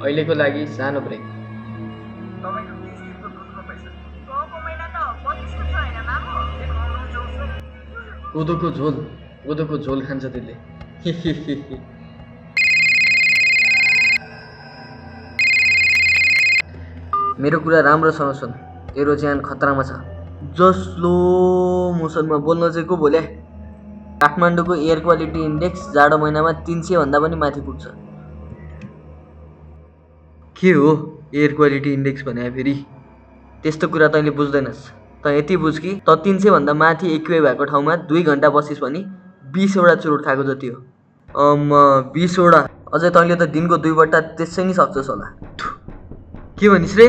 अहिलेको लागि सानो ब्रेक। तपाईँको 30 दिनको दुधको पैसा गएको महिना त 25 को छ हैन मामु देखाउनु जाउँछ कोदोको झोल खान्छ त्यसले। मेरो कुरा राम्रोसँग सुन, तेरो ज्यान खतरामा छ। जसलो मोसनमा बोल्न चाहिँ को बोले? काठमाडौँको एयर क्वालिटी इन्डेक्स जाडो महिनामा 300 भन्दा पनि माथि पुग्छ। के हो एयर क्वालिटी इन्डेक्स भने फेरि? त्यस्तो कुरा तैँले बुझ्दैनस्। त यति बुझ कि त 300 भन्दा माथि एक्युआई भएको ठाउँमा 2 घन्टा बसिस् भने 20 वटा चुरोट खाएको जति हो। 20 वटा? अझै तैँले त दिनको 2 बट्टा त्यसै नि सक्छस् होला। के भनिस् रे?